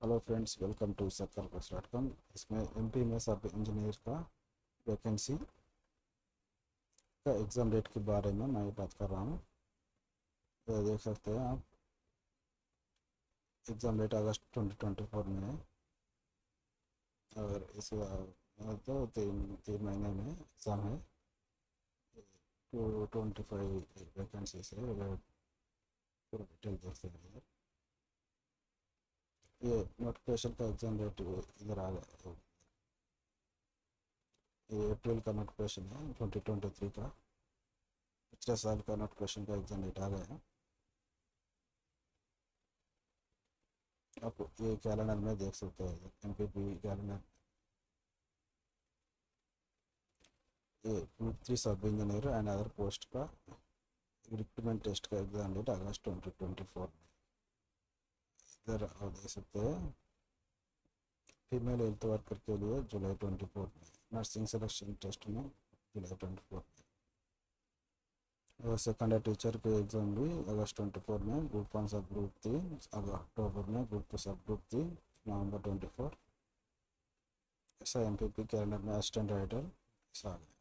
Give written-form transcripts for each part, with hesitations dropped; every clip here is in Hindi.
Hello friends, welcome to circlecourse.com। इसमें एमपी में सब इंजीनियर का वैकेंसी का एग्ज़ाम डेट के बारे में मैं बात कर रहा हूँ। तो देख सकते हैं आप, एग्ज़ाम डेट अगस्त 2024 में है। और इस तो तीन तीन महीने में एग्ज़ाम है। 225 वैकेंसीज है। पूरा डिटेल देख सकते हैं। ये नोटिफिकेशन का एग्ज़ाम डेट इधर आ गया। ये अप्रैल का नोटिफिकेशन है 2023 का। पिछले साल का नोटिफिकेशन का एग्ज़ाम डेट आ गया है। आप ये कैलेंडर में देख सकते हैं, एमपीपी कैलेंडर। ये ग्रुप 3 सब इंजीनियर एंड अदर पोस्ट का रिक्रूटमेंट टेस्ट का एग्जाम डेट अगस्त 2024 में। इधर आप देख सकते हैं, फीमेल हेल्थ वर्कर के लिए जुलाई 24 में, नर्सिंग सिलेक्शन टेस्ट में जुलाई 24 में, और सेकेंडरी टीचर के एग्ज़ाम भी अगस्त 24 में। ग्रुप 1 सब ग्रुप 3 अक्टूबर में, ग्रुप 2 सब ग्रुप 3 नवंबर 24। ऐसा एमपीपी कैलेंडर में असिस्टेंट राइटर ऐसा आ गया।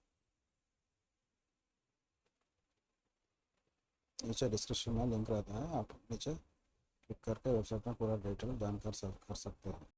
नीचे डिस्क्रिप्शन में लिंक रहता है, आप नीचे क्लिक करके वेबसाइट में पूरा डिटेल जानकर कर सकते हैं।